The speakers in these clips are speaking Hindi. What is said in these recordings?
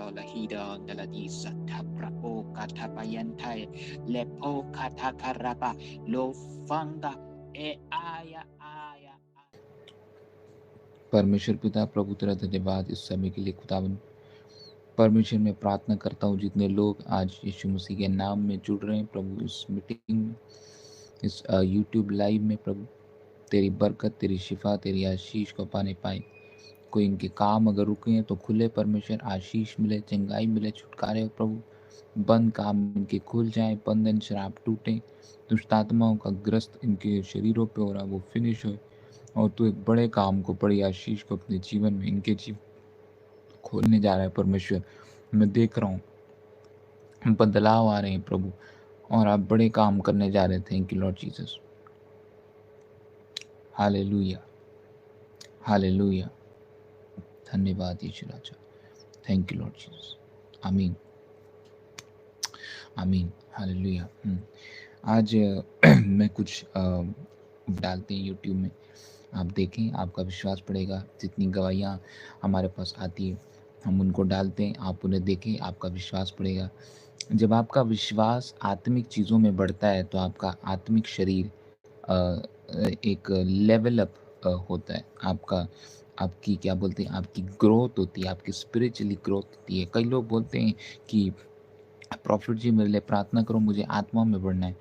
lahida daladisa taprao katapayantai lepo katakaraba lo fanga e aya aya। परमेश्वर पिता प्रभु तेरा धन्यवाद इस समय के लिए खुदावन। परमेश्वर में प्रार्थना करता हूँ जितने लोग आज यीशु मसीह के नाम में जुड़ रहे हैं प्रभु, इस मीटिंग में, इस यूट्यूब लाइव में प्रभु, तेरी बरकत, तेरी शिफा, तेरी आशीष को पाने पाए। कोई इनके काम अगर रुके हैं तो खुले परमेश्वर, आशीष मिले, चंगाई मिले, छुटकारे हो प्रभु। बंद काम इनके खुल जाए, बंधन शराब टूटे, दुष्ट आत्माओं का ग्रस्त इनके शरीरों पे हो रहा वो फिनिश हो, और तू एक बड़े काम को, बड़ी आशीष को अपने जीवन में, इनके जीवन खोलने जा रहा है परमेश्वर। मैं देख रहा हूँ बदलाव आ रहे हैं प्रभु, और आप बड़े काम करने जा रहे हैं। Thank you Lord Jesus. Hallelujah, hallelujah. धन्यवाद यीशु राजा। Thank you Lord Jesus. आमीन, आमीन, हालेलुया। आज मैं कुछ डालते हैं यूट्यूब में, आप देखें, आपका विश्वास बढ़ेगा। जितनी गवाहियाँ हमारे पास आती है हम उनको डालते हैं, आप उन्हें देखें, आपका विश्वास बढ़ेगा। जब आपका विश्वास आत्मिक चीज़ों में बढ़ता है तो आपका आत्मिक शरीर एक लेवल अप होता है। आपकी क्या बोलते हैं, आपकी ग्रोथ होती है, आपकी स्पिरिचुअली ग्रोथ होती है। कई लोग बोलते हैं कि प्रॉफिट जी मेरे लिए प्रार्थना करो, मुझे आत्मा में बढ़ना है।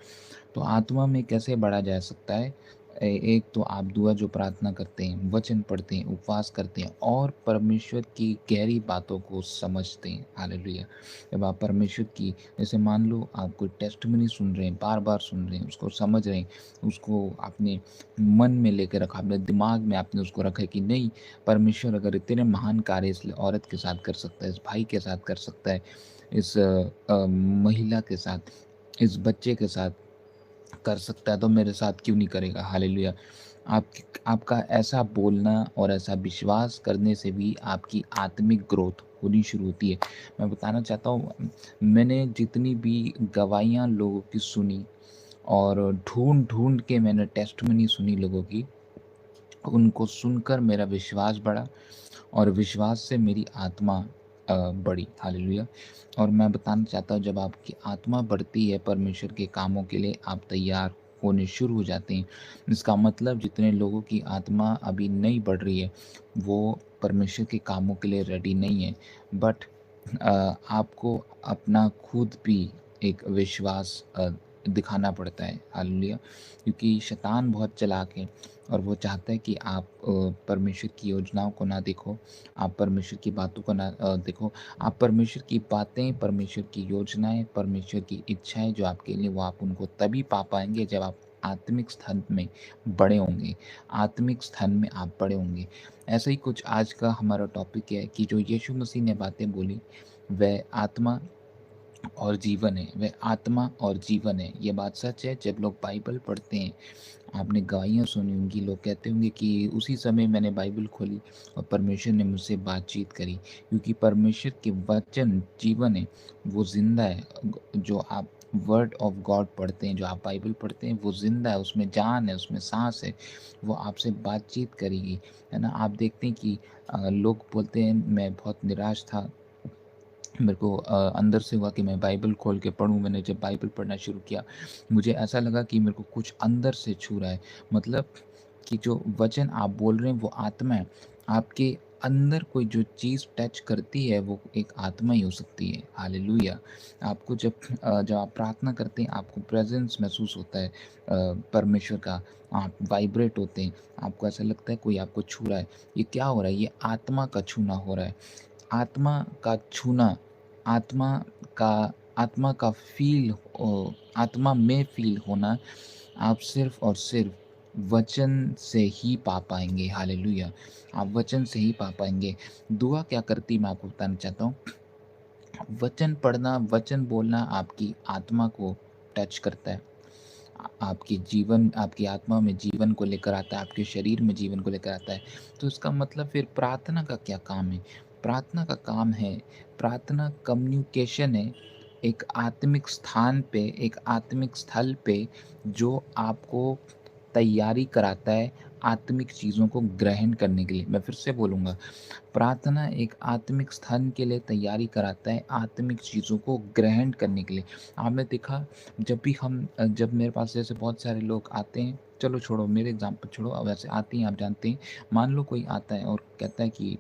तो आत्मा में कैसे बढ़ा जा सकता है? एक तो आप दुआ जो प्रार्थना करते हैं, वचन पढ़ते हैं, उपवास करते हैं और परमेश्वर की गहरी बातों को समझते हैं। हालेलुया। जब आप परमेश्वर की, जैसे मान लो आप कोई टेस्टमनी सुन रहे हैं, बार बार सुन रहे हैं, उसको समझ रहे हैं, उसको अपने मन में लेकर रखा, अपने दिमाग में आपने उसको रखा है कि नहीं, परमेश्वर अगर इतने महान कार्य इस औरत के साथ कर सकता है, इस भाई के साथ कर सकता है, इस महिला के साथ, इस बच्चे के साथ कर सकता है, तो मेरे साथ क्यों नहीं करेगा। हालेलुया। आपका ऐसा बोलना और ऐसा विश्वास करने से भी आपकी आत्मिक ग्रोथ होनी शुरू होती है। मैं बताना चाहता हूँ, मैंने जितनी भी गवाहियाँ लोगों की सुनी और ढूंढ ढूंढ के मैंने टेस्टमनी सुनी लोगों की, उनको सुनकर मेरा विश्वास बढ़ा और विश्वास से मेरी आत्मा बढ़ी। हालेलुया। और मैं बताना चाहता हूँ, जब आपकी आत्मा बढ़ती है परमेश्वर के कामों के लिए, आप तैयार होने शुरू हो जाते हैं। इसका मतलब जितने लोगों की आत्मा अभी नहीं बढ़ रही है वो परमेश्वर के कामों के लिए रेडी नहीं है। बट आपको अपना खुद भी एक विश्वास दिखाना पड़ता है। हालेलुया। क्योंकि शैतान बहुत चालाक है और वो चाहता है कि आप परमेश्वर की योजनाओं को ना देखो, आप परमेश्वर की बातों को ना देखो। आप परमेश्वर की बातें, परमेश्वर की योजनाएं, परमेश्वर की इच्छाएं जो आपके लिए, वो आप उनको तभी पा पाएंगे जब आप आत्मिक स्थान में बड़े होंगे, आत्मिक स्थान में आप बड़े होंगे। ऐसा ही कुछ आज का हमारा टॉपिक है कि जो यीशु मसीह ने बातें बोली वह आत्मा और जीवन है, वह आत्मा और जीवन है। ये बात सच है। जब लोग बाइबल पढ़ते हैं, आपने गवाहियाँ सुनी होंगी, लोग कहते होंगे कि उसी समय मैंने बाइबल खोली और परमेश्वर ने मुझसे बातचीत करी। क्योंकि परमेश्वर के वचन जीवन है, वो जिंदा है। जो आप वर्ड ऑफ गॉड पढ़ते हैं, जो आप बाइबल पढ़ते हैं, वो जिंदा है, उसमें जान है, उसमें सांस है, वो आपसे बातचीत करेगी, है ना। आप देखते हैं कि लोग बोलते हैं मैं बहुत निराश था, मेरे को अंदर से हुआ कि मैं बाइबल खोल के पढूँ। मैंने जब बाइबल पढ़ना शुरू किया, मुझे ऐसा लगा कि मेरे को कुछ अंदर से छू रहा है। मतलब कि जो वचन आप बोल रहे हैं वो आत्मा है। आपके अंदर कोई जो चीज़ टच करती है वो एक आत्मा ही हो सकती है। हालेलुया। आपको जब आप प्रार्थना करते हैं, आपको प्रेज़ेंस महसूस होता है परमेश्वर का। आप वाइब्रेट होते हैं, आपको ऐसा लगता है कोई आपको छू रहा है। ये क्या हो रहा है? ये आत्मा का छूना हो रहा है। आत्मा का छूना, आत्मा का आत्मा का आत्मा में फ़ील होना आप सिर्फ़ और सिर्फ़ वचन से ही पा पाएँगे। हालेलुया! आप वचन से ही पा पाएँगे। दुआ क्या करती है मैं आपको बताना चाहता हूँ। वचन पढ़ना, वचन बोलना आपकी आत्मा को टच करता है। आपकी जीवन, आपकी आत्मा में जीवन को लेकर आता है, आपके शरीर में जीवन को लेकर आता है। तो इसका मतलब फिर प्रार्थना का क्या काम है? प्रार्थना का काम है, प्रार्थना कम्युनिकेशन है, एक आत्मिक स्थान पे, एक आत्मिक स्थल पे जो आपको तैयारी कराता है आत्मिक चीज़ों को ग्रहण करने के लिए। मैं फिर से बोलूँगा, प्रार्थना एक आत्मिक स्थान के लिए तैयारी कराता है, आत्मिक चीज़ों को ग्रहण करने के लिए। आपने देखा, जब मेरे पास जैसे बहुत सारे लोग आते हैं, चलो छोड़ो मेरे एग्ज़ाम्पल छोड़ो, अब वैसे आते हैं, आप जानते हैं। मान लो कोई आता है और कहता है कि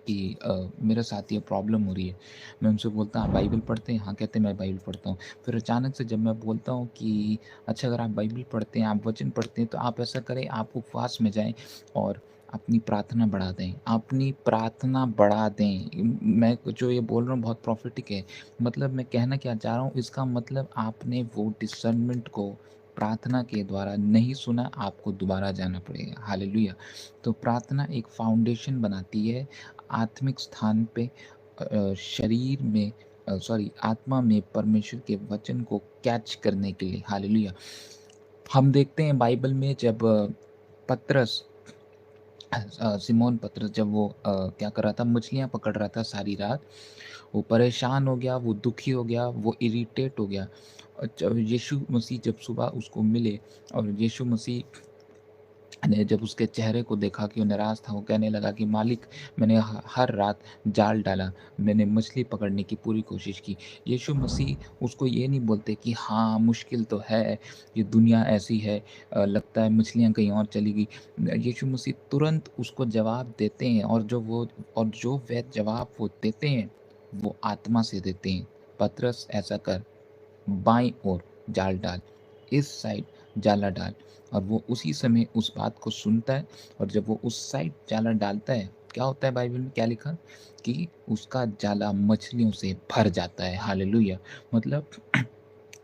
मेरे साथ ये प्रॉब्लम हो रही है। मैं उनसे बोलता हूँ, "आप बाइबल पढ़ते हैं?" हाँ, कहते हैं, "मैं बाइबल पढ़ता हूँ।" फिर अचानक से जब मैं बोलता हूँ कि अच्छा, अगर आप बाइबल पढ़ते हैं, आप वचन पढ़ते हैं, तो आप ऐसा करें, आप उपवास में जाएँ और अपनी प्रार्थना बढ़ा दें, अपनी प्रार्थना बढ़ा दें। मैं जो ये बोल रहा हूँ बहुत प्रोफेटिक है। मतलब मैं कहना क्या चाह रहा हूँ, इसका मतलब आपने वो डिसर्नमेंट को प्रार्थना के द्वारा नहीं सुना, आपको दोबारा जाना पड़ेगा। हालेलुया! तो प्रार्थना एक फाउंडेशन बनाती है आत्मिक स्थान पे, शरीर में, सॉरी, आत्मा में परमेश्वर के वचन को कैच करने के लिए। हालेलुया! हम देखते हैं बाइबल में, जब पतरस सिमोन पतरस जब वो क्या कर रहा था, मछलियाँ पकड़ रहा था सारी रात, वो परेशान हो गया, वो दुखी हो गया, वो इरिटेट हो गया। जब यीशु मसीह जब सुबह उसको मिले और यीशु मसीह ने जब उसके चेहरे को देखा कि वो निराश था, वो कहने लगा कि मालिक, मैंने हर रात जाल डाला, मैंने मछली पकड़ने की पूरी कोशिश की। यीशु मसीह उसको ये नहीं बोलते कि हाँ, मुश्किल तो है, ये दुनिया ऐसी है, लगता है मछलियाँ कहीं और चली गई। यीशु मसीह तुरंत उसको जवाब देते हैं, और जो वह जवाब वो देते हैं, वो आत्मा से देते हैं। पतरस, ऐसा कर, बाईं ओर जाल डाल, इस साइड जाला डाल। और वो उसी समय उस बात को सुनता है, और जब वो उस साइड जाला डालता है, क्या होता है, बाइबल में क्या लिखा कि उसका जाला मछलियों से भर जाता है। हालेलुया! मतलब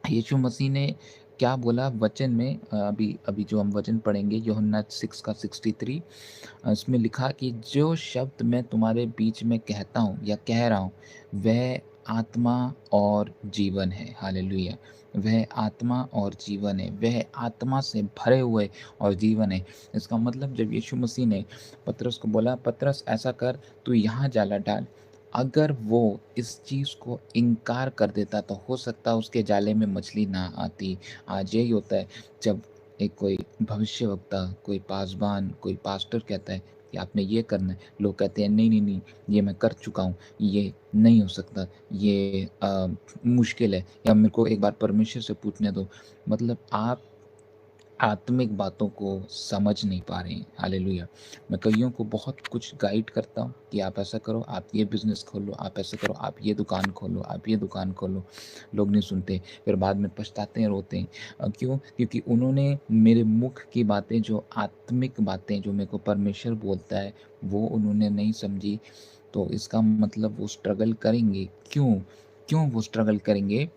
यीशु मसीह ने क्या बोला वचन में, अभी अभी जो हम वचन पढ़ेंगे, यूहन्ना 6 का 63, इसमें लिखा कि जो शब्द मैं तुम्हारे बीच में कहता हूँ या कह रहा हूँ, वह आत्मा और जीवन है। हालेलुया! वह आत्मा और जीवन है, वह आत्मा से भरे हुए और जीवन है। इसका मतलब जब यीशु मसीह ने पतरस को बोला, पतरस ऐसा कर, तू यहाँ जाला डाल, अगर वो इस चीज़ को इनकार कर देता, तो हो सकता है उसके जाले में मछली ना आती। आज यही होता है, जब एक कोई भविष्यवक्ता, कोई पासबान, कोई पास्टर कहता है कि आपने ये करना है, लोग कहते हैं नहीं, नहीं, नहीं, ये मैं कर चुका हूँ, ये नहीं हो सकता, ये मुश्किल है, या मेरे को एक बार परमेश्वर से पूछने दो। मतलब आप आत्मिक बातों को समझ नहीं पा रहे हैं। हालेलुया! मैं कइयों को बहुत कुछ गाइड करता हूँ कि आप ऐसा करो, आप ये बिज़नेस खोलो, आप ऐसा करो, आप ये दुकान खोलो, आप ये दुकान खोलो। लोग नहीं सुनते, फिर बाद में पछताते हैं, रोते हैं। क्यों? क्योंकि उन्होंने मेरे मुख की बातें, जो आत्मिक बातें जो मेरे को परमेश्वर बोलता है, वो उन्होंने नहीं समझी। तो इसका मतलब वो स्ट्रगल करेंगे। क्यों? क्यों वो स्ट्रगल करेंगे?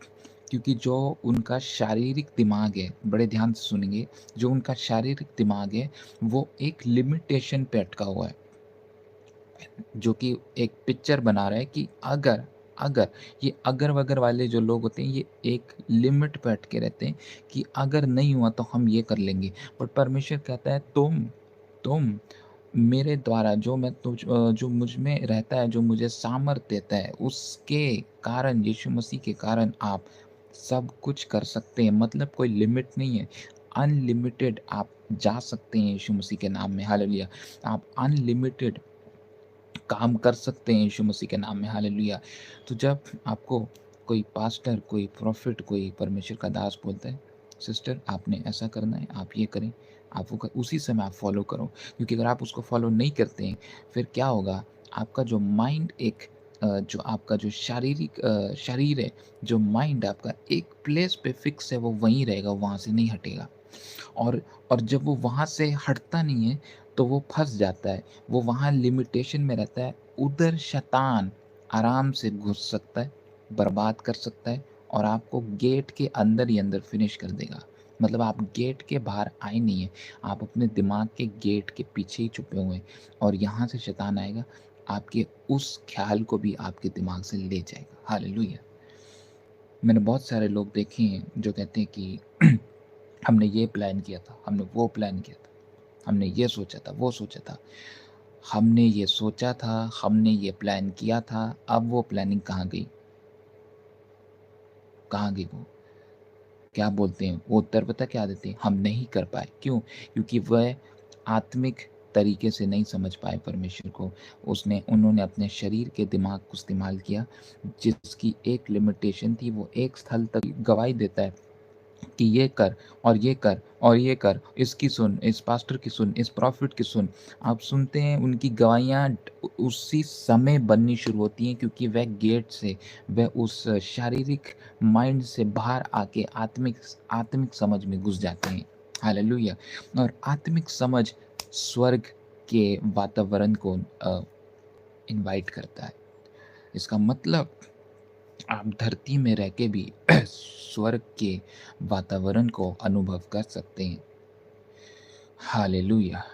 क्योंकि जो उनका शारीरिक दिमाग है, बड़े ध्यान से सुनेंगे, जो उनका शारीरिक दिमाग है, वो एक लिमिटेशन पे अटका हुआ है, जो कि एक पिक्चर बना रहा है कि अगर अगर ये अगर-वगर वाले जो लोग होते हैं, ये एक लिमिट पे अटके रहते हैं कि अगर नहीं हुआ तो हम ये कर लेंगे। बट परमेश्वर कहता है, तुम मेरे द्वारा, जो मुझ में रहता है, जो मुझे सामर्थ देता है, उसके कारण, यीशु मसीह के कारण आप सब कुछ कर सकते हैं। मतलब कोई लिमिट नहीं है। अनलिमिटेड आप जा सकते हैं यीशु मसीह के नाम में। हालेलुया! आप अनलिमिटेड काम कर सकते हैं यीशु मसीह के नाम में। हालेलुया! तो जब आपको कोई पास्टर, कोई प्रोफेट, कोई परमेश्वर का दास बोलता है, सिस्टर आपने ऐसा करना है, आप ये करें, आप वो उसी समय आप फॉलो करो। क्योंकि अगर आप उसको फॉलो नहीं करते हैं, फिर क्या होगा, आपका जो माइंड जो आपका जो शारीरिक शरीर है, जो माइंड आपका एक प्लेस पे फिक्स है, वो वहीं रहेगा, वहाँ से नहीं हटेगा। और और जब वो वहाँ से हटता नहीं है, तो वो फँस जाता है, वो वहाँ लिमिटेशन में रहता है। उधर शैतान आराम से घुस सकता है, बर्बाद कर सकता है, और आपको गेट के अंदर ही अंदर फिनिश कर देगा। मतलब आप गेट के बाहर आए नहीं हैं, आप अपने दिमाग के गेट के पीछे ही छुपे हुए हैं, और यहाँ से शैतान आएगा, आपके उस ख़्याल को भी आपके दिमाग से ले जाएगा। हालेलुया! मैंने बहुत सारे लोग देखे हैं जो कहते हैं कि हमने ये प्लान किया था, हमने वो प्लान किया था, हमने ये सोचा था, वो सोचा था। हमने ये सोचा था, हमने ये प्लान किया था, अब वो प्लानिंग कहाँ गई? कहाँ गई वो? क्या बोलते हैं? वो उत्तर पता क्या देते हैं? हम नहीं कर पाए। क्यों? क्योंकि वह आत्मिक तरीके से नहीं समझ पाए परमेश्वर को। उन्होंने अपने शरीर के दिमाग को इस्तेमाल किया, जिसकी एक लिमिटेशन थी। वो एक स्थल तक गवाही देता है कि ये कर और ये कर और ये कर, इसकी सुन, इस पास्टर की सुन, इस प्रॉफिट की सुन। आप सुनते हैं उनकी गवाहियाँ उसी समय बननी शुरू होती हैं, क्योंकि वह गेट से, वह उस शारीरिक माइंड से बाहर आके आत्मिक आत्मिक समझ में घुस जाते हैं। हालेलुया। और आत्मिक समझ स्वर्ग के वातावरण को इनवाइट करता है। इसका मतलब आप धरती में रह के भी स्वर्ग के वातावरण को अनुभव कर सकते हैं। हालेलुया।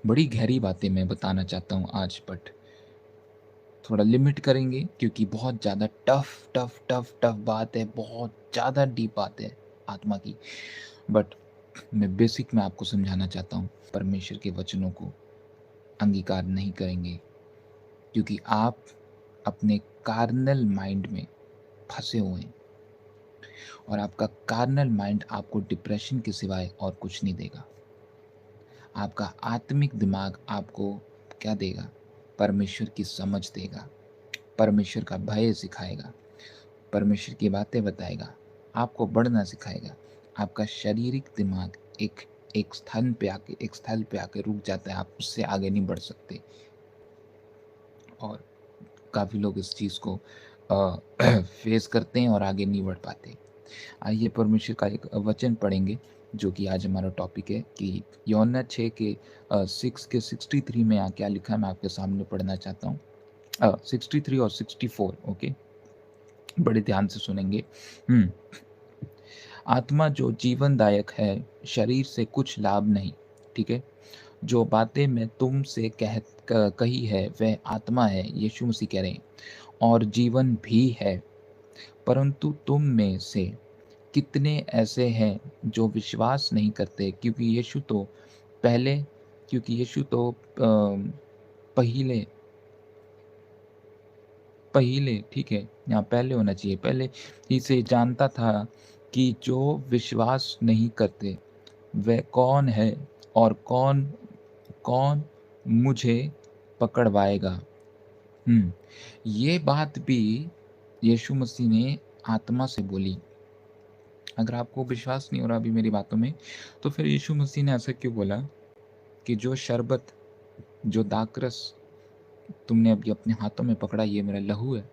बड़ी गहरी बातें मैं बताना चाहता हूँ आज, बट थोड़ा लिमिट करेंगे, क्योंकि बहुत ज़्यादा टफ टफ टफ टफ बात है, बहुत ज़्यादा डीप बात है आत्मा की। बट मैं बेसिक में आपको समझाना चाहता हूँ। परमेश्वर के वचनों को अंगीकार नहीं करेंगे, क्योंकि आप अपने कार्नल माइंड में फंसे हुए हैं, और आपका कार्नल माइंड आपको डिप्रेशन के सिवाय और कुछ नहीं देगा। आपका आत्मिक दिमाग आपको क्या देगा? परमेश्वर की समझ देगा, परमेश्वर का भय सिखाएगा, परमेश्वर की बातें बताएगा, आपको बढ़ना सिखाएगा। आपका शारीरिक दिमाग एक एक स्थल पे आके रुक जाता है, आप उससे आगे नहीं बढ़ सकते। और काफ़ी लोग इस चीज़ को फेस करते हैं और आगे नहीं बढ़ पाते। आइए परमेश्वर का एक वचन पढ़ेंगे, जो कि आज हमारा टॉपिक है, कि यूहन्ना 6 के 6 के 63 में यहाँ क्या लिखा है, मैं आपके सामने पढ़ना चाहता हूँ। 63 और 64, ओके, बड़े ध्यान से सुनेंगे। आत्मा जो जीवनदायक है, शरीर से कुछ लाभ नहीं। ठीक है, जो बातें मैं तुमसे कही है वह आत्मा है, यीशु मसीह कह रहे हैं, और जीवन भी है। परंतु तुम में से कितने ऐसे हैं जो विश्वास नहीं करते? क्योंकि यीशु तो पहले पहले ठीक है, यहाँ पहले होना चाहिए, पहले ही से जानता था कि जो विश्वास नहीं करते वह कौन है, और कौन कौन मुझे पकड़वाएगा। ये बात भी यीशु मसीह ने आत्मा से बोली। अगर आपको विश्वास नहीं हो रहा अभी मेरी बातों में, तो फिर यीशु मसीह ने ऐसा क्यों बोला कि जो शरबत, जो दाखरस तुमने अभी अपने हाथों में पकड़ा, ये मेरा लहू है,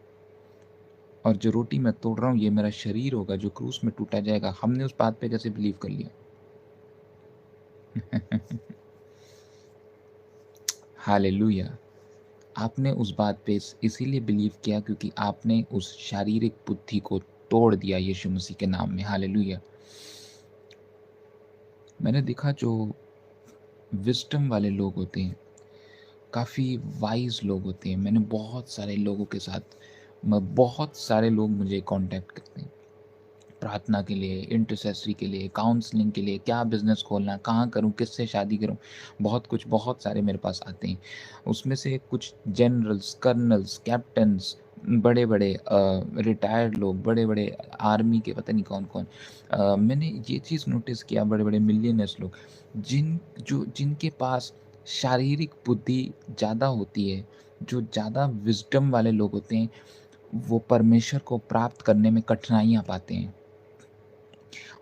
और जो रोटी मैं तोड़ रहा हूँ ये मेरा शरीर होगा जो क्रूस में टूटा जाएगा। हमने उस बात पे कैसे बिलीव कर लिया? हालेलुया। आपने उस बात पे इसीलिए बिलीव किया क्योंकि आपने उस शारीरिक बुद्धि को तोड़ दिया यीशु मसीह के नाम में। हालेलुया। मैंने देखा जो विजडम वाले लोग होते हैं, काफ़ी वाइज लोग होते हैं, मैंने बहुत सारे लोगों के साथ, बहुत सारे लोग मुझे कांटेक्ट करते हैं प्रार्थना के लिए, इंटरसेसरी के लिए, काउंसलिंग के लिए, क्या बिज़नेस खोलना, कहाँ करूँ, किससे शादी करूँ, बहुत सारे मेरे पास आते हैं। उसमें से कुछ जनरल्स, कर्नल्स, कैप्टन्स, बड़े-बड़े रिटायर्ड लोग, बड़े-बड़े आर्मी के, पता नहीं कौन-कौन। मैंने ये चीज़ नोटिस किया, बड़े-बड़े मिलियनेयर्स लोग, जिनके पास शारीरिक बुद्धि ज़्यादा होती है, जो ज़्यादा विज़डम वाले लोग होते हैं, वो परमेश्वर को प्राप्त करने में कठिनाइयाँ पाते हैं।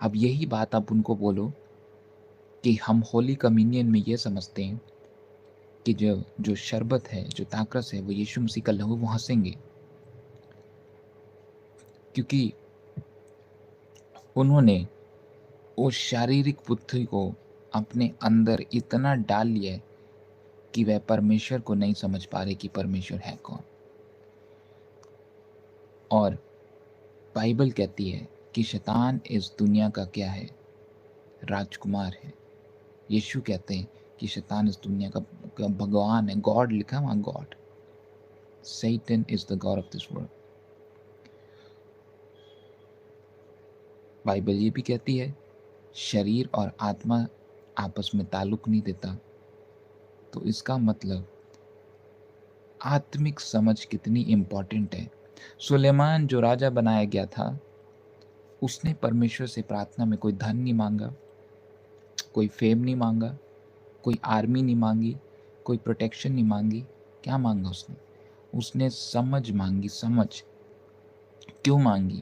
अब यही बात आप उनको बोलो कि हम होली कम्युनियन में ये समझते हैं कि जो जो शरबत है, जो दाखरस है, वो यीशु मसीह का लहू, वो हँसेंगे, क्योंकि उन्होंने उस शारीरिक बुद्धि को अपने अंदर इतना डाल लिया है कि वह परमेश्वर को नहीं समझ पा रहे कि परमेश्वर है कौन। और बाइबल कहती है कि शैतान इस दुनिया का क्या है? राजकुमार है। यीशु कहते हैं कि शैतान इस दुनिया का भगवान है, गॉड लिखा वहाँ, God. Satan is the god of this world. Bible ये भी कहती है शरीर और आत्मा आपस में ताल्लुक नहीं देता। तो इसका मतलब आत्मिक समझ कितनी इम्पोर्टेंट है। सुलेमान जो राजा बनाया गया था, उसने परमेश्वर से प्रार्थना में कोई धन नहीं मांगा, कोई फेम नहीं मांगा, कोई आर्मी नहीं मांगी, कोई प्रोटेक्शन नहीं मांगी। क्या मांगा उसने? उसने समझ मांगी। समझ क्यों मांगी?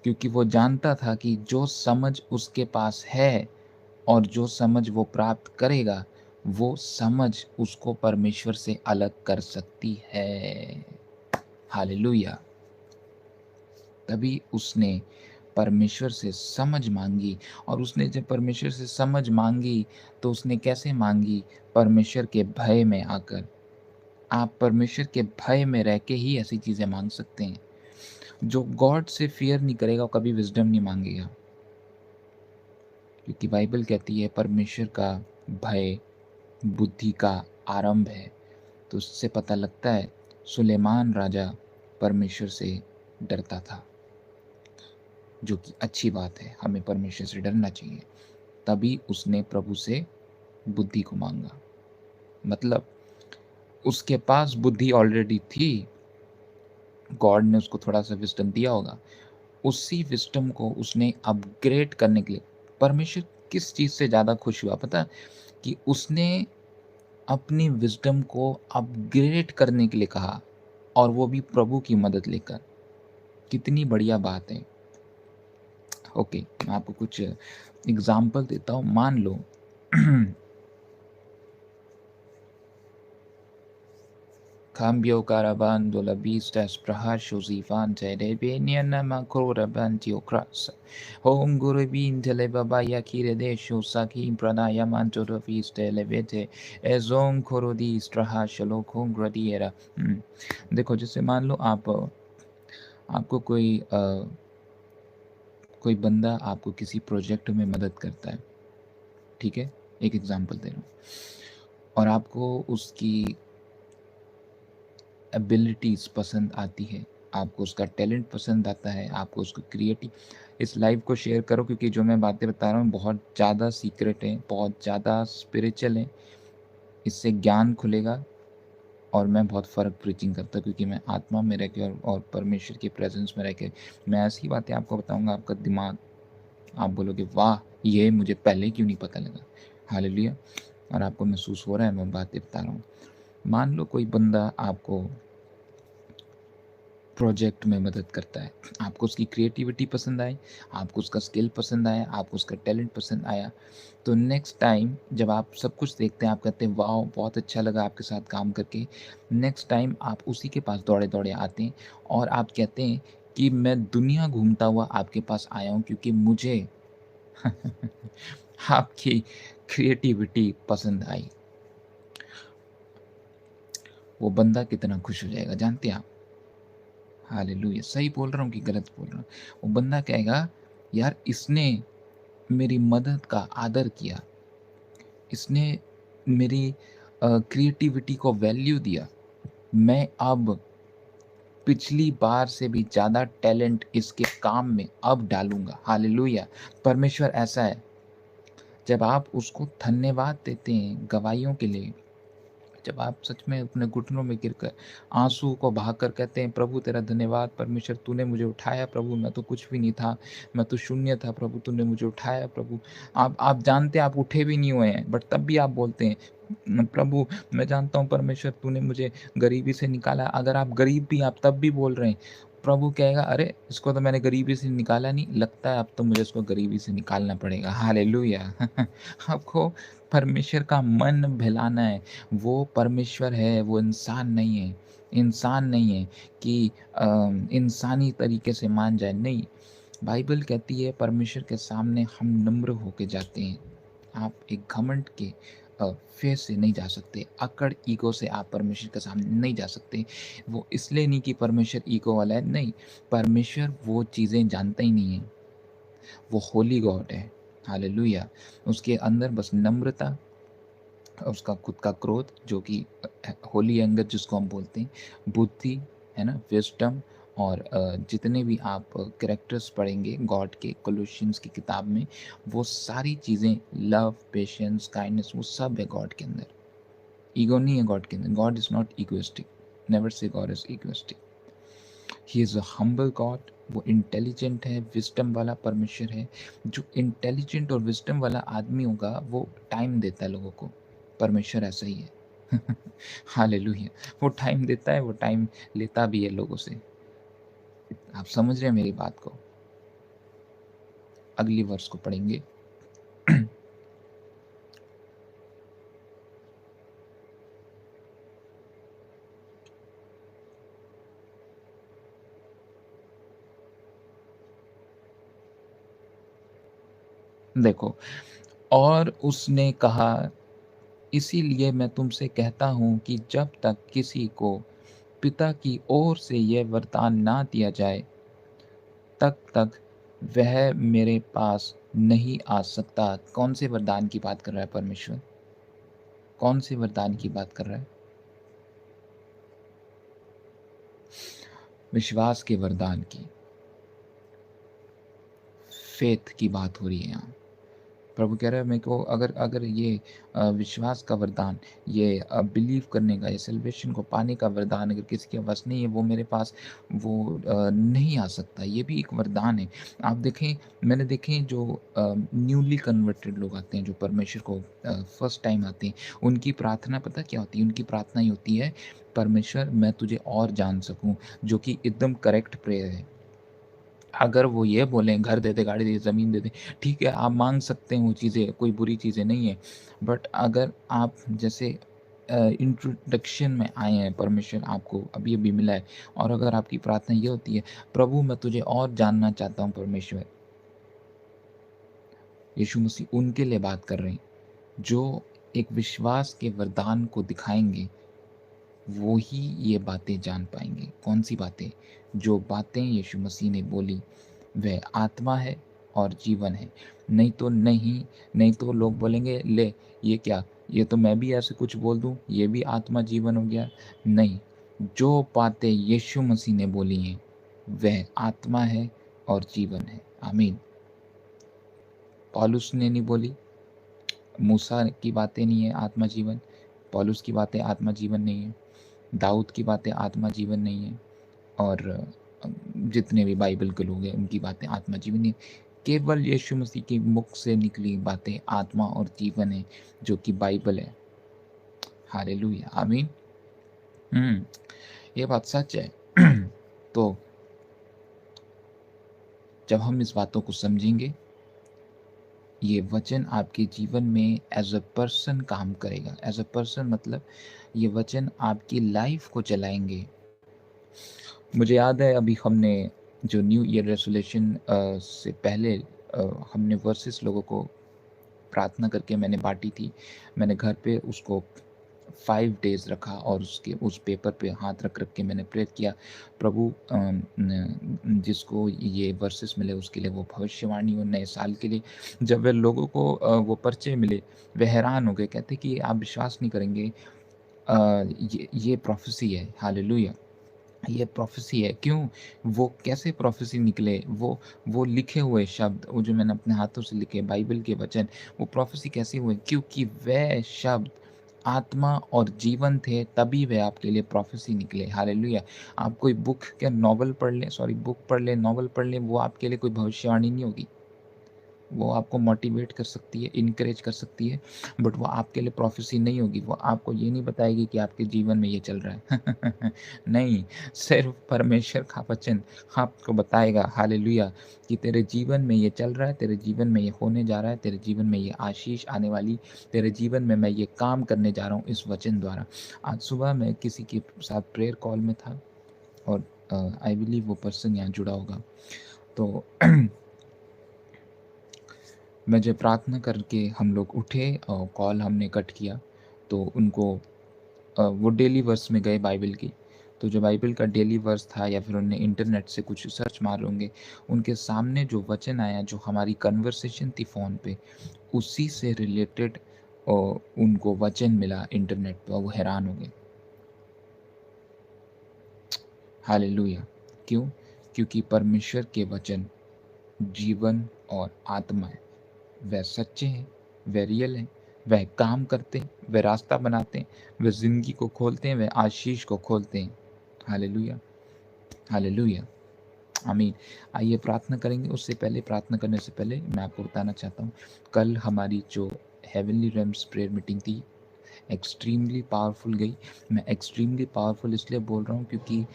क्योंकि वो जानता था कि जो समझ उसके पास है और जो समझ वो प्राप्त करेगा, वो समझ उसको परमेश्वर से अलग कर सकती है। हालेलुया। तभी उसने परमेश्वर से समझ मांगी। और उसने जब परमेश्वर से समझ मांगी तो उसने कैसे मांगी? परमेश्वर के भय में आकर। आप परमेश्वर के भय में रह के ही ऐसी चीज़ें मांग सकते हैं। जो गॉड से फियर नहीं करेगा वो कभी विजडम नहीं मांगेगा, क्योंकि बाइबल कहती है परमेश्वर का भय बुद्धि का आरंभ है। तो उससे पता लगता है सुलेमान राजा परमेश्वर से डरता था, जो कि अच्छी बात है। हमें परमेश्वर से डरना चाहिए। तभी उसने प्रभु से बुद्धि को मांगा। मतलब उसके पास बुद्धि ऑलरेडी थी, गॉड ने उसको थोड़ा सा विजडम दिया होगा। उसी विजडम को उसने अपग्रेड करने के लिए, परमेश्वर किस चीज़ से ज़्यादा खुश हुआ पता? कि उसने अपनी विजडम को अपग्रेड करने के लिए कहा, और वो भी प्रभु की मदद लेकर। कितनी बढ़िया बात है। ओके, मैं आपको कुछ एग्जाम्पल देता हूँ। मान लो Cambio caravando la vista sprahasho zifante de beniana makora bantio kras. Home gurubin telebabaya kiredesho sakim pranaya manto do viste levete ezon korodi strahashalo congradiera. देखो, जैसे मान लो आपको कोई बंदा आपको किसी प्रोजेक्ट में मदद करता है, ठीक है, एक एग्जांपल दे रहा हूँ, और आपको उसकी एबिलिटीज़ पसंद आती है, आपको उसका टैलेंट पसंद आता है, आपको उसको क्रिएटिव। इस लाइव को शेयर करो, क्योंकि जो मैं बातें बता रहा हूँ बहुत ज़्यादा सीक्रेट हैं, बहुत ज़्यादा स्पिरिचुअल हैं। इससे ज्ञान खुलेगा। और मैं बहुत फ़र्क प्रीचिंग करता हूँ, क्योंकि मैं आत्मा में रह के और परमेश्वर की प्रेजेंस में रह के मैं ऐसी बातें आपको बताऊँगा, आपका दिमाग, आप बोलोगे वाह, ये मुझे पहले क्यों नहीं पता लगा। हालेलुया। और आपको महसूस हो रहा है मैं बातें बता रहा हूँ। मान लो कोई बंदा आपको प्रोजेक्ट में मदद करता है, आपको उसकी क्रिएटिविटी पसंद आई, आपको उसका स्किल पसंद आया, आपको उसका टैलेंट पसंद आया, तो नेक्स्ट टाइम जब आप सब कुछ देखते हैं, आप कहते हैं वाह, बहुत अच्छा लगा आपके साथ काम करके। नेक्स्ट टाइम आप उसी के पास दौड़े दौड़े आते हैं और आप कहते हैं कि मैं दुनिया घूमता हुआ आपके पास आया हूँ, क्योंकि मुझे आपकी क्रिएटिविटी पसंद आई। वो बंदा कितना खुश हो जाएगा जानते हैं आप? हालेलुया। सही बोल रहा हूँ कि गलत बोल रहा हूँ? वो बंदा कहेगा यार, इसने मेरी मदद का आदर किया, इसने मेरी क्रिएटिविटी को वैल्यू दिया। मैं अब पिछली बार से भी ज़्यादा टैलेंट इसके काम में अब डालूँगा। हालेलुया। परमेश्वर ऐसा है, जब आप उसको धन्यवाद देते हैं गवाहियों के लिए, जब आप सच में अपने घुटनों में गिरकर आंसू को बहाकर कहते हैं प्रभु तेरा धन्यवाद परमेश्वर, तूने मुझे उठाया प्रभु, मैं तो कुछ भी नहीं था, मैं तो शून्य था प्रभु, तूने मुझे उठाया प्रभु। आप जानते हैं आप उठे भी नहीं हुए हैं, बट तब भी आप बोलते हैं प्रभु मैं जानता हूँ परमेश्वर तूने मुझे गरीबी से निकाला। अगर आप गरीब भी आप तब भी बोल रहे हैं, प्रभु कहेगा अरे इसको तो मैंने गरीबी से निकाला नहीं, लगता है अब तो मुझे इसको गरीबी से निकालना पड़ेगा। हालेलुया। आपको परमेश्वर का मन बहलाना है। वो परमेश्वर है, वो इंसान नहीं है। इंसान नहीं है कि इंसानी तरीके से मान जाए, नहीं। बाइबल कहती है परमेश्वर के सामने हम नम्र होके जाते हैं। आप एक घमंड के फेस से नहीं जा सकते, अकड़ ईगो से आप परमेश्वर के सामने नहीं जा सकते। वो इसलिए नहीं कि परमेश्वर ईगो वाला है, नहीं, परमेश्वर वो चीज़ें जानता ही नहीं है। वो होली गॉड है। हालेलुया। उसके अंदर बस नम्रता, उसका खुद का क्रोध जो कि होली एंगर जिसको हम बोलते हैं, बुद्धि है ना, विजडम, और जितने भी आप कैरेक्टर्स पढ़ेंगे गॉड के कोलोशियंस की किताब में, वो सारी चीज़ें, लव, पेशेंस, काइंडनेस, वो सब है गॉड के अंदर। ईगो नहीं है गॉड के अंदर। God is not egoistic. Never say God is egoistic. He is a humble God. वो इंटेलिजेंट है, विज़डम वाला परमेश्वर है। जो इंटेलिजेंट और विज़डम वाला आदमी होगा वो टाइम देता है लोगों को। परमेश्वर ऐसा ही है। हालेलुया! वो टाइम देता है, वो टाइम लेता भी है लोगों से। आप समझ रहे हैं मेरी बात को? अगली वर्स को पढ़ेंगे। देखो, और उसने कहा, इसीलिए मैं तुमसे कहता हूँ कि जब तक किसी को पिता की ओर से यह वरदान ना दिया जाए, तब तक वह मेरे पास नहीं आ सकता। कौन से वरदान की बात कर रहा है परमेश्वर? कौन से वरदान की बात कर रहा है? विश्वास के वरदान की, फेथ की बात हो रही है यहाँ। प्रभु कह रहा है मेरे को, अगर अगर ये विश्वास का वरदान, ये बिलीव करने का, ये सेल्वेशन को पाने का वरदान अगर किसी के पास नहीं है, वो मेरे पास वो नहीं आ सकता। ये भी एक वरदान है। आप देखें, मैंने देखे जो न्यूली कन्वर्टेड लोग आते हैं, जो परमेश्वर को फर्स्ट टाइम आते हैं, उनकी प्रार्थना पता क्या होती है? उनकी प्रार्थना ही होती है, परमेश्वर मैं तुझे और जान सकूँ, जो कि एकदम करेक्ट प्रेयर है। अगर वो ये बोलें घर दे दे, गाड़ी दे दे, ज़मीन दे दे, ठीक है, आप माँग सकते हैं वो चीज़ें, कोई बुरी चीज़ें नहीं है। बट अगर आप जैसे इंट्रोडक्शन में आए हैं, परमेश्वर आपको अभी-अभी मिला है, और अगर आपकी प्रार्थना ये होती है, प्रभु मैं तुझे और जानना चाहता हूँ परमेश्वर, यीशु मसीह उनके लिए बात कर रहे हैं, जो एक विश्वास के वरदान को दिखाएँगे, वो ही ये बातें जान पाएँगे। कौन-सी बातें? जो बातें यीशु मसीह ने बोली, वह आत्मा है और जीवन है। नहीं तो नहीं, नहीं तो लोग बोलेंगे ले ये क्या? ये तो मैं भी ऐसे कुछ बोल दूँ, ये भी आत्मा जीवन हो गया। नहीं, जो बातें यीशु मसीह ने बोली हैं, वह आत्मा है और जीवन है। आमीन। पौलुस ने नहीं बोली, मूसा की बातें नहीं है आत्मा जीवन, पौलुस की बातें आत्मा जीवन नहीं है, दाऊद की बातें आत्मा जीवन नहीं है, और जितने भी बाइबल के लोग हैं उनकी बातें आत्मा जीवन है। केवल यीशु मसीह के मुख से निकली बातें आत्मा और जीवन है, जो कि बाइबल है। हालेलुया, आमीन। ये बात सच है। तो जब हम इस बातों को समझेंगे, ये वचन आपके जीवन में एज अ पर्सन काम करेगा। एज अ पर्सन मतलब ये वचन आपकी लाइफ को चलाएंगे। मुझे याद है अभी हमने जो न्यू ईयर रेज़ोल्यूशन से पहले हमने वर्सेस लोगों को प्रार्थना करके मैंने बाँटी थी। मैंने घर पे उसको 5 डेज़ रखा और उसके उस पेपर पे हाथ रख के मैंने प्रेयर किया, प्रभु जिसको ये वर्सेस मिले उसके लिए वो भविष्यवाणी हो नए साल के लिए। जब वे लोगों को वो पर्चे मिले, वे हैरान हो गए, कहते कि आप विश्वास नहीं करेंगे, ये प्रोफ़ेसी है। हालेलुया! ये प्रोफ़ेसी है। क्यों? वो कैसे प्रोफ़ेसी निकले? वो लिखे हुए शब्द, वो जो मैंने अपने हाथों से लिखे बाइबल के वचन, वो प्रोफ़ेसी कैसे हुए? क्योंकि वह शब्द आत्मा और जीवन थे, तभी वे आपके लिए प्रोफ़ेसी निकले। हालेलुया! आप कोई बुक क्या नॉवल पढ़ लें, सॉरी बुक पढ़ लें, नॉवल पढ़ लें, वो आपके लिए कोई भविष्यवाणी नहीं होगी। वो आपको मोटिवेट कर सकती है, इनकरेज कर सकती है, बट वो आपके लिए प्रोफ़ेसी नहीं होगी। वो आपको ये नहीं बताएगी कि आपके जीवन में ये चल रहा है। नहीं, सिर्फ़ परमेश्वर का वचन आपको बताएगा, हालेलुया, कि तेरे जीवन में ये चल रहा है, तेरे जीवन में ये होने जा रहा है, तेरे जीवन में ये आशीष आने वाली, तेरे जीवन में मैं ये काम करने जा रहा हूँ इस वचन द्वारा। आज सुबह मैं किसी के साथ प्रेयर कॉल में था, और आई बिलीव वो पर्सन यहाँ जुड़ा होगा। तो मैं जब प्रार्थना करके हम लोग उठे और कॉल हमने कट किया, तो उनको वो डेली वर्स में गए बाइबल की। तो जो बाइबल का डेली वर्स था, या फिर उन्होंने इंटरनेट से कुछ सर्च मारे होंगे, उनके सामने जो वचन आया, जो हमारी कन्वर्सेशन थी फ़ोन पे, उसी से रिलेटेड उनको वचन मिला इंटरनेट पे, और वो हैरान हो गए। हालेलुया! क्यों? क्योंकि परमेश्वर के वचन जीवन और आत्मा है। वह सच्चे हैं, वह रियल हैं, वह काम करते हैं, वह रास्ता बनाते हैं, वह ज़िंदगी को खोलते हैं, वह आशीष को खोलते हैं। हालेलुया! हालेलुया। आमीन। आइए प्रार्थना करेंगे, उससे पहले प्रार्थना करने से पहले मैं आपको बताना चाहता हूँ, कल हमारी जो हेवनली रेम्स प्रेयर मीटिंग थी, एक्सट्रीमली पावरफुल गई। मैं एक्सट्रीमली पावरफुल इसलिए बोल रहा हूँ क्योंकि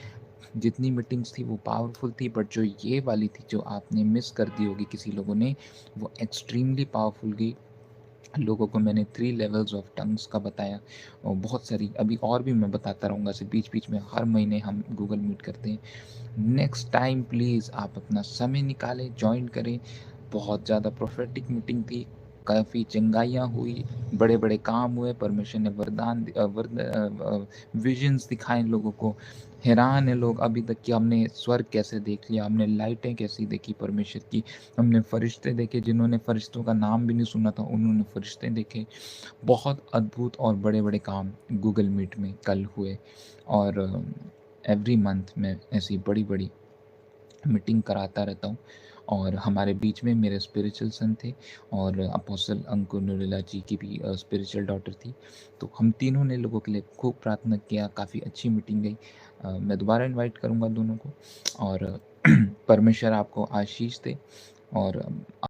जितनी मीटिंग्स थी वो पावरफुल थी, बट जो ये वाली थी जो आपने मिस कर दी होगी किसी लोगों ने, वो एक्सट्रीमली पावरफुल गई। लोगों को मैंने 3 लेवल्स ऑफ टंग्स का बताया और बहुत सारी अभी और भी मैं बताता रहूँगा, ऐसे बीच-बीच में हर महीने हम गूगल मीट करते हैं। नेक्स्ट टाइम प्लीज़ आप अपना समय निकालें, जॉइन करें। बहुत ज़्यादा प्रोफेटिक मीटिंग थी, काफ़ी चंगाइयाँ हुई, बड़े-बड़े काम हुए, परमेश्वर ने विज़न्स दिखाए लोगों को। हैरान है लोग अभी तक कि हमने स्वर्ग कैसे देख लिया, हमने लाइटें कैसी देखी परमेश्वर की, हमने फरिश्ते देखे, जिन्होंने फरिश्तों का नाम भी नहीं सुना था, उन्होंने फरिश्ते देखे। बहुत अद्भुत और बड़े-बड़े काम गूगल मीट में कल हुए और एवरी मंथ मैं ऐसी बड़ी-बड़ी मीटिंग कराता रहता हूँ और हमारे बीच में मेरे स्पिरिचुअल सन थे और अपोस्टल अंकुर नूरेला जी की भी स्पिरिचुअल डॉटर थी। तो हम तीनों ने लोगों के लिए खूब प्रार्थना किया, काफ़ी अच्छी मीटिंग गई। मैं दोबारा इनवाइट करूँगा दोनों को और परमेश्वर आपको आशीष दे और